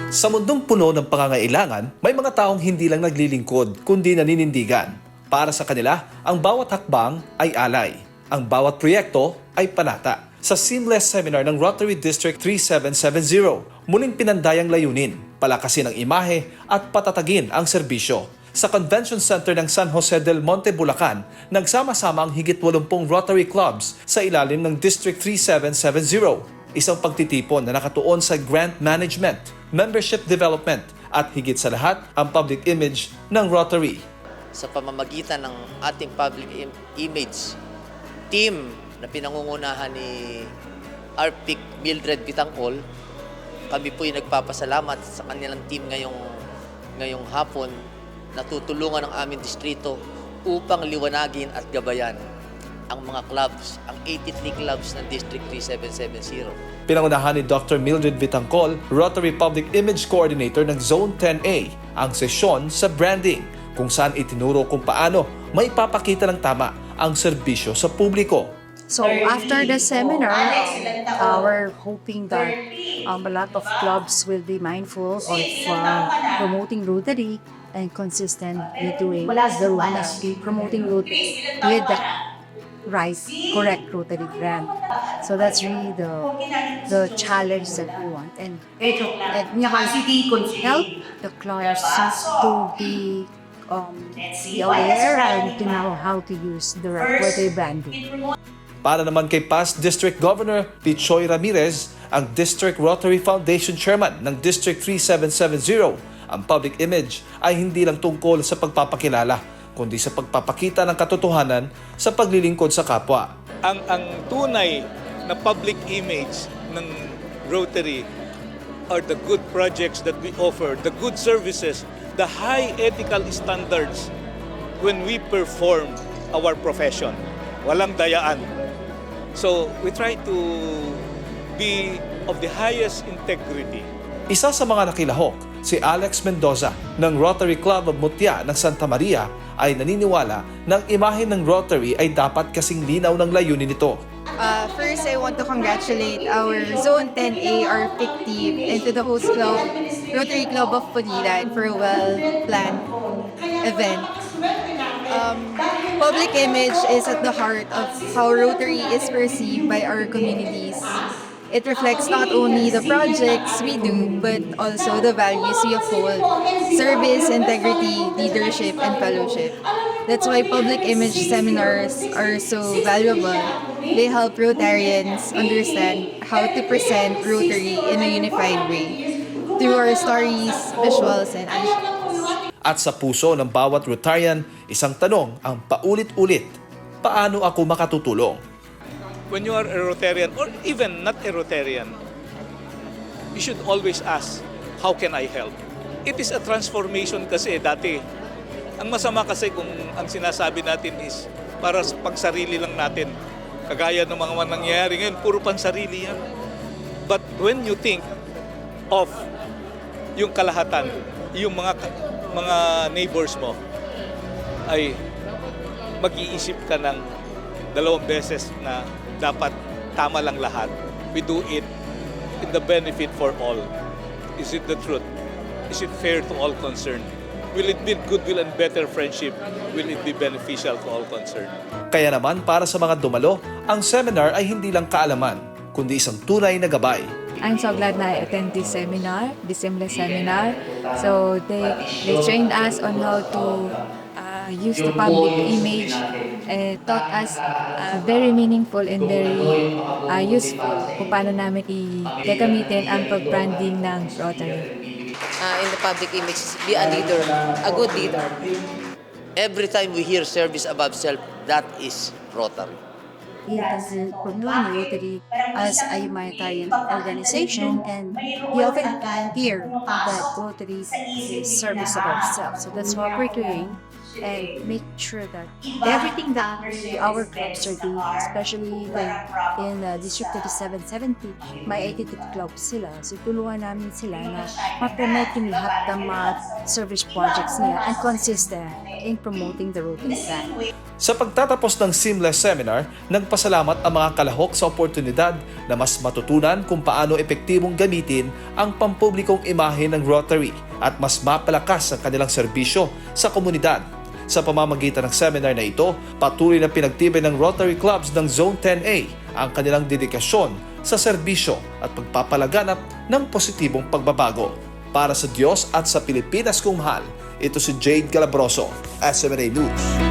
Sa mundong puno ng pangangailangan, may mga taong hindi lang naglilingkod, kundi naninindigan. Para sa kanila, ang bawat hakbang ay alay. Ang bawat proyekto ay panata. Sa Seamless Seminar ng Rotary District 3770, muling pinandayang layunin, palakasin ang imahe at patatagin ang serbisyo. Sa Convention Center ng San Jose del Monte, Bulacan, nagsama-sama ang higit 80 Rotary Clubs sa ilalim ng District 3770. Isang pagtitipon na nakatuon sa grant management, membership development at higit sa lahat ang public image ng Rotary. Sa pamamagitan ng ating public image team na pinangungunahan ni RPIC Mildred Bitangkol, kami po'y nagpapasalamat sa kanilang team ngayong hapon na tutulungan ng aming distrito upang liwanagin at gabayan ang mga clubs, ang 83 clubs ng District 3770. Pinangunahan ni Dr. Mildred Bitangkol, Rotary Public Image Coordinator ng Zone 10A, ang sesyon sa branding, kung saan itinuro kung paano may papakita ng tama ang serbisyo sa publiko. So after the seminar, we're hoping that a lot of clubs will be mindful of promoting Rotary and consistently doing the Rotary, promoting Rotary with the correct Rotary brand. So that's really the challenge that we want. And we help the clubs to be aware and to know how to use the Rotary branding. Para naman kay past District Governor Pichoy Ramirez, ang District Rotary Foundation Chairman ng District 3770, ang public image ay hindi lang tungkol sa pagpapakilala, kundi sa pagpapakita ng katotohanan sa paglilingkod sa kapwa. Ang tunay na public image ng Rotary are the good projects that we offer, the good services, the high ethical standards when we perform our profession. Walang dayaan. So we try to be of the highest integrity. Isa sa mga nakilahok, si Alex Mendoza ng Rotary Club of Mutya ng Santa Maria ay naniniwala na ang imahe ng Rotary ay dapat kasing linaw ng layunin nito. First, I want to congratulate our Zone 10A RPIC team and to the host club, Rotary Club of Pulilan, for a well-planned event. Public image is at the heart of how Rotary is perceived by our communities. It reflects not only the projects we do, but also the values we uphold: service, integrity, leadership, and fellowship. That's why public image seminars are so valuable. They help Rotarians understand how to present Rotary in a unified way through our stories, visuals, and actions. At sa puso ng bawat Rotarian, isang tanong ang paulit-ulit: paano ako makatutulong? When you are a Rotarian or even not a Rotarian, you should always ask, how can I help? It is a transformation kasi dati. Ang masama kasi kung ang sinasabi natin is para pangsarili lang natin. Kagaya ng mga nangyayari ngayon, puro pansarili yan. But when you think of yung kalahatan, yung mga neighbors mo, ay mag-iisip ka ng dalawang beses na dapat tama lang lahat. We do it in the benefit for all. Is it the truth? Is it fair to all concerned? Will it build goodwill and better friendship? Will it be beneficial to all concerned? Kaya naman para sa mga dumalo, ang seminar ay hindi lang kaalaman, kundi isang tunay na gabay. I'm so glad na I attend this seminar, this Seamless seminar. So they trained us on how to use the public image, taught us very meaningful and very useful kung paano namin i-gagamitin ang pag-branding ng Rotary. In the public image, be a leader, a good leader. Every time we hear service above self, that is Rotary. He promote Rotary as a humanitarian organization, and he often hear that Rotary is service above self. So that's what we're doing, and make sure that everything that our clubs are doing, especially in District 3770, may 82 clubs sila. So tulungan namin sila na ma-promote yung lahat ng mga service projects nila and consistent in promoting the Rotary brand. Sa pagtatapos ng Seamless Seminar, nagpasalamat ang mga kalahok sa oportunidad na mas matutunan kung paano epektibong gamitin ang pampublikong imahe ng Rotary at mas mapalakas ang kanilang serbisyo sa komunidad. Sa pamamagitan ng seminar na ito, patuloy na pinagtibay ng Rotary Clubs ng Zone 10A ang kanilang dedikasyon sa serbisyo at pagpapalaganap ng positibong pagbabago. Para sa Diyos at sa Pilipinas kung mahal, ito si Jade Calabroso, SMNA News.